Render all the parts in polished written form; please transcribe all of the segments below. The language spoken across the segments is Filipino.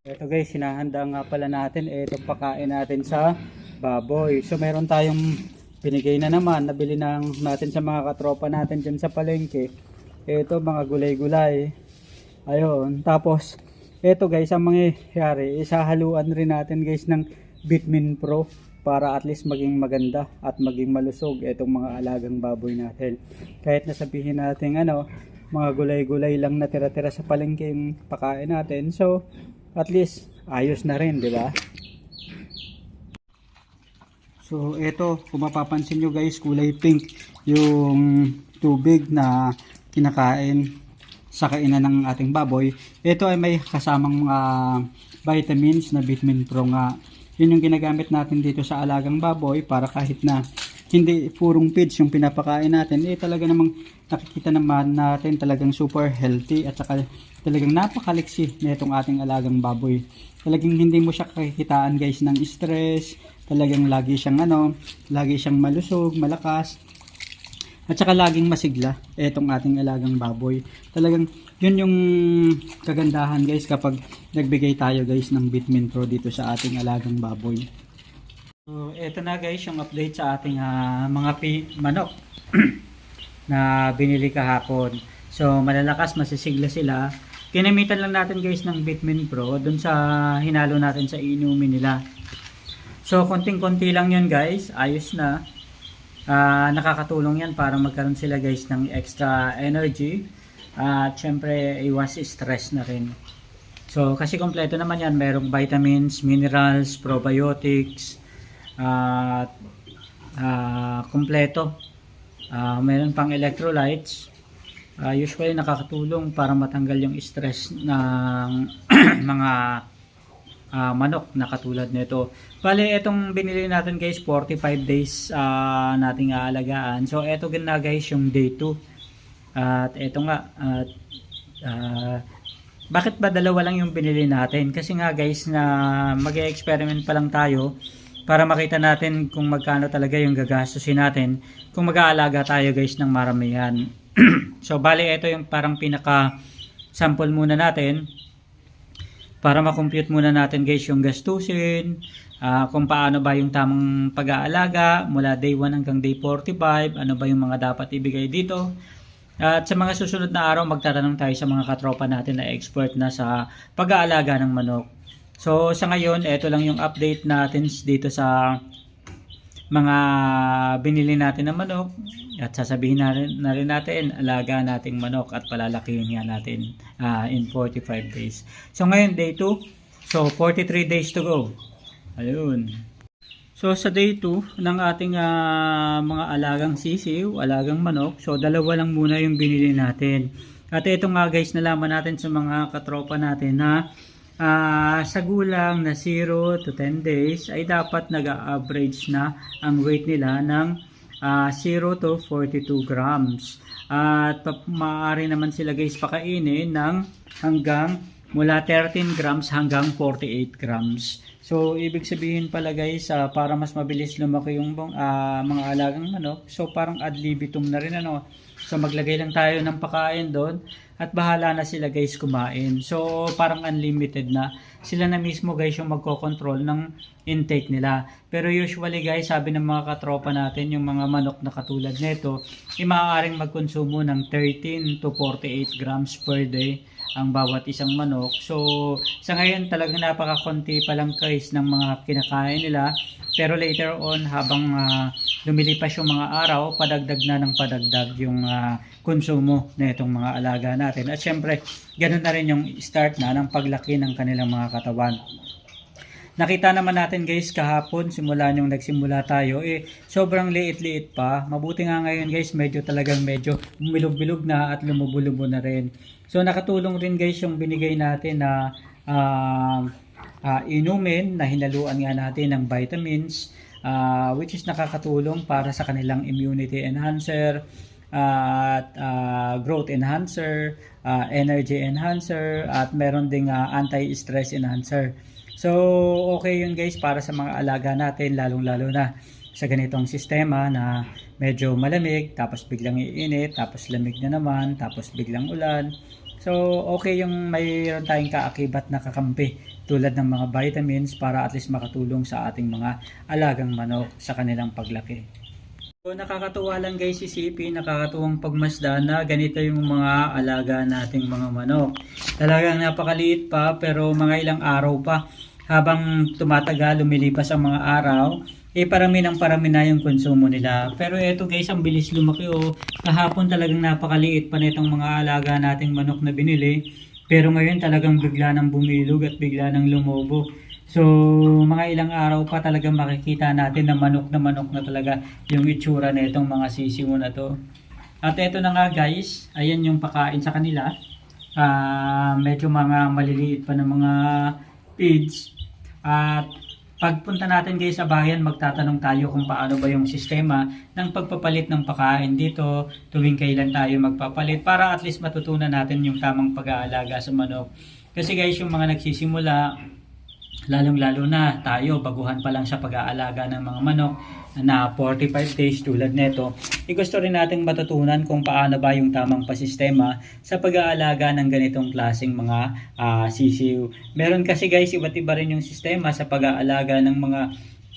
Ito guys, sinahanda nga pala natin ito pakain natin sa baboy. So meron tayong binigay na naman, nabili natin sa mga katropa natin dyan sa palengke. Ito mga gulay-gulay. Ayun, tapos ito guys, ang mangyayari, isahaluan rin natin guys ng Vitamin Pro para at least maging maganda at maging malusog itong mga alagang baboy natin. Kahit nasabihin natin mga gulay-gulay lang na tira-tira sa palengke yung pakain natin. So at least ayos na rin, di ba? So ito, kung mapapansin nyo guys, kulay pink yung tubig na kinakain sa kainan ng ating baboy. Ito ay may kasamang mga vitamins na Vitamin Pro nga. Yun yung ginagamit natin dito sa alagang baboy para kahit na hindi purong feeds yung pinapakain natin, talaga namang nakikita naman natin talagang super healthy at saka talagang napakaliksi na itong ating alagang baboy. Talagang hindi mo siya kakikitaan guys ng stress, talagang lagi siyang malusog, malakas, at saka laging masigla itong ating alagang baboy. Talagang yun yung kagandahan guys kapag nagbigay tayo guys ng Vitamin Pro dito sa ating alagang baboy. So, ito na guys yung update sa ating mga manok na binili kahapon. So, malalakas, masisigla sila. Kinamitan lang natin guys ng Vitamin Pro dun sa hinalo natin sa inumin nila. So, konting-konti lang yun guys. Ayos na. Nakakatulong yan para magkaroon sila guys ng extra energy. At syempre, iwas stress na rin. So, kasi kompleto naman yan. Merong vitamins, minerals, probiotics, kompleto. Meron pang electrolytes. Usually nakakatulong para matanggal yung stress ng mga manok na katulad nito. Bale, itong binili natin guys, 45 days nating aalagaan. So ito na guys yung day 2. At ito nga, bakit ba dalawa lang yung binili natin? Kasi nga guys, na mag-experiment pa lang tayo para makita natin kung magkano talaga yung gagastusin natin kung mag-aalaga tayo guys ng maramihan. So bali ito yung parang pinaka sample muna natin para makompute muna natin guys yung gastusin, kung paano ba yung tamang pag-aalaga mula day 1 hanggang day 45, ano ba yung mga dapat ibigay dito. At sa mga susunod na araw magtatanong tayo sa mga katropa natin na expert na sa pag-aalaga ng manok. So sa ngayon, ito lang yung update natin dito sa mga binili natin na manok. At sasabihin na rin natin, alaga nating manok at palalakihin nga natin in 45 days. So ngayon, day 2. So 43 days to go. Ayun. So sa day 2 ng ating mga alagang sisiw, alagang manok, so dalawa lang muna yung binili natin. At ito nga guys, nalaman natin sa mga katropa natin na sa gulang na 0 to 10 days ay dapat nag-average na ang weight nila ng 0 to 42 grams. At maaari naman sila guys pakainin ng hanggang mula 13 grams hanggang 48 grams. So ibig sabihin pala guys, para mas mabilis lumaki yung mga alagang manok, so parang ad libitum na rin So maglagay lang tayo ng pakain doon at bahala na sila guys kumain. So parang unlimited na. Sila na mismo guys yung magko-control ng intake nila. Pero usually guys, sabi ng mga katropa natin, yung mga manok na katulad nito, maaaring magkonsumo ng 13 to 48 grams per day ang bawat isang manok. So sa ngayon talagang napakakunti pa lang guys ng mga kinakain nila. Pero later on, habang lumilipas yung mga araw, padagdag na ng padagdag yung konsumo na itong mga alaga natin. At syempre, ganun na rin yung start na ng paglaki ng kanilang mga katawan. Nakita naman natin guys kahapon, simula nung nagsimula tayo, sobrang liit-liit pa. Mabuti nga ngayon guys, medyo bilog-bilog na at lumubo-lubo na rin. So nakatulong rin guys yung binigay natin na inumin na hinaluan nga natin ng vitamins, which is nakakatulong para sa kanilang immunity enhancer, at growth enhancer, energy enhancer, at meron ding anti-stress enhancer. So okay yun guys para sa mga alaga natin, lalong-lalo na sa ganitong sistema na medyo malamig, tapos biglang iinit, tapos lamig na naman, tapos biglang ulan. So, okay yung mayroon tayong kaakibat na kakampi tulad ng mga vitamins para at least makatulong sa ating mga alagang manok sa kanilang paglaki. So, nakakatuwa lang guys isipin, nakakatuwang pagmasdan na ganito yung mga alaga nating mga manok. Talagang napakaliit pa pero mga ilang araw pa habang tumatagal, lumilipas ang mga araw, parami ng parami na yung konsumo nila. Pero eto guys, ang bilis lumaki oh. Kahapon talagang napakaliit pa nitong mga alaga nating manok na binili. Pero ngayon talagang bigla nang bumilog at bigla nang lumobo. So, mga ilang araw pa talagang makikita natin na manok na talaga yung itsura na itong mga sisiw na to. At eto na nga guys, ayan yung pakain sa kanila. Medyo mga maliliit pa ng mga feeds. At pagpunta natin guys sa bayan, magtatanong tayo kung paano ba yung sistema ng pagpapalit ng pakain dito, tuwing kailan tayo magpapalit para at least matutunan natin yung tamang pag-aalaga sa manok. Kasi guys, yung mga nagsisimula, lalong-lalo na tayo, baguhan pa lang sa pag-aalaga ng mga manok na 45 days tulad nito, gusto rin nating matutunan kung paano ba yung tamang pasistema sa pag-aalaga ng ganitong klaseng mga sisiw. Meron kasi guys, iba't iba rin yung sistema sa pag-aalaga ng mga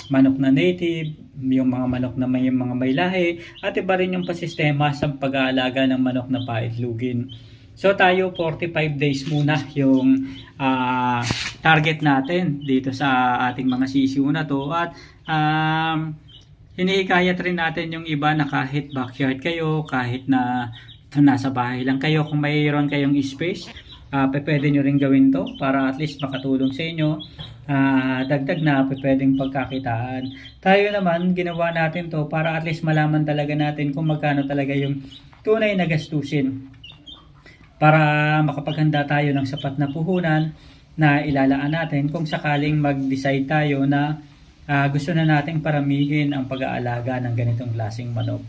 manok na native, yung mga manok na may mga may lahi, at iba rin yung pasistema sa pag-aalaga ng manok na paitlugin. So tayo 45 days muna yung target natin dito sa ating mga sisiw na to, at hinihikayat rin natin yung iba na kahit backyard kayo, kahit na nasa bahay lang kayo, kung mayroon kayong space, pwede nyo rin gawin to para at least makatulong sa inyo. Dagdag na pwedeng pagkakitaan. Tayo naman ginawa natin to para at least malaman talaga natin kung magkano talaga yung tunay na gastusin, para makapaghanda tayo ng sapat na puhunan na ilalaan natin kung sakaling mag-decide tayo na gusto na nating paramihin ang pag-aalaga ng ganitong klaseng manok.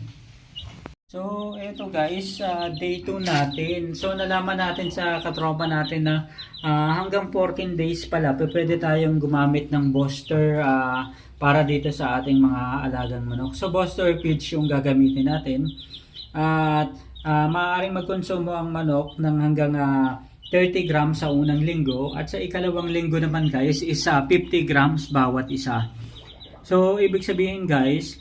So, eto guys, day 2 natin. So, nalaman natin sa katropa natin na hanggang 14 days pala, pwede tayong gumamit ng booster para dito sa ating mga alagang manok. So, booster feeds yung gagamitin natin. At maaaring magkonsumo ang manok ng hanggang 30 grams sa unang linggo, at sa ikalawang linggo naman guys is 50 grams bawat isa. So, ibig sabihin guys,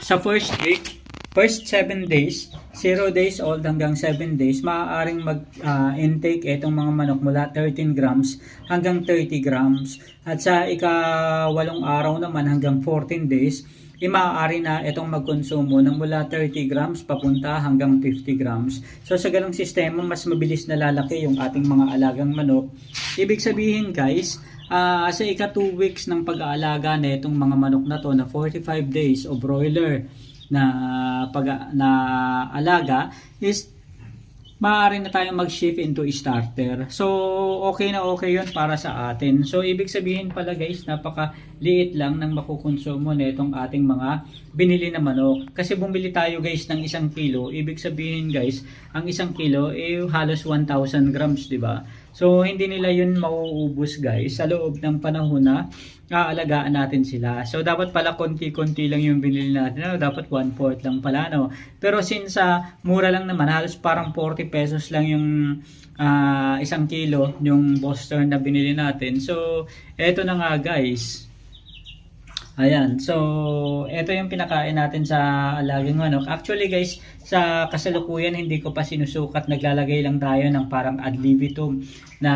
sa first week, first 7 days, 0 days old hanggang 7 days, maaaring mag-intake itong mga manok mula 13 grams hanggang 30 grams. At sa ika-8 araw naman hanggang 14 days, maaari na itong magkonsumo ng mula 30 grams papunta hanggang 50 grams. So sa ganong sistema, mas mabilis na lalaki yung ating mga alagang manok. Ibig sabihin guys, sa ika 2 weeks ng pag-aalaga na itong mga manok na to na 45 days o broiler na alaga, is maaari na tayong mag-shift into starter. So, okay na okay yun para sa atin. So, ibig sabihin pala guys, napakaliit lang ng makukonsumo na itong ating mga binili na manok. Kasi bumili tayo guys ng 1 kilo. Ibig sabihin guys, ang 1 kilo halos 1,000 grams, di ba? So, hindi nila yun mauubos guys sa loob ng panahon na aalagaan natin sila. So, dapat pala konti-konti lang yung binili natin. Dapat 1/4 lang pala, no? Pero since mura lang naman, halos parang 40 pesos lang yung 1 kilo, yung booster na binili natin. So, eto na nga guys. Ayan. So, eto yung pinakain natin sa alagang manok. Actually guys, sa kasalukuyan hindi ko pa sinusukat. Naglalagay lang tayo ng parang ad libitum na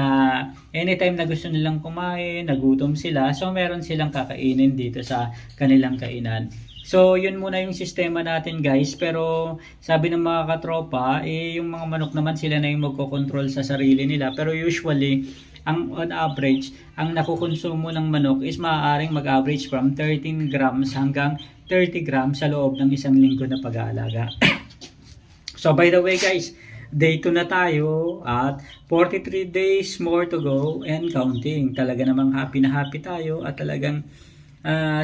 anytime na gusto nilang kumain, nagutom sila, so meron silang kakainin dito sa kanilang kainan. So, yun muna yung sistema natin guys. Pero sabi ng mga katropa, yung mga manok naman sila na yung magkocontrol sa sarili nila. Pero usually, on average, ang nakukonsumo ng manok is maaaring mag-average from 13 grams hanggang 30 grams sa loob ng 1 linggo na pag-aalaga. So by the way guys, day 2 na tayo at 43 days more to go and counting. Talaga namang happy na happy tayo at talagang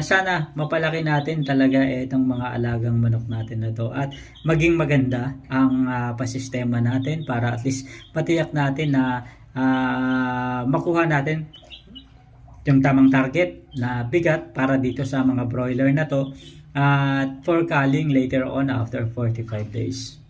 sana mapalaki natin talaga itong mga alagang manok natin na to at maging maganda ang pasistema natin para at least patiyak natin na makuha natin yung tamang target na bigat para dito sa mga broiler na to at for culling later on after 45 days.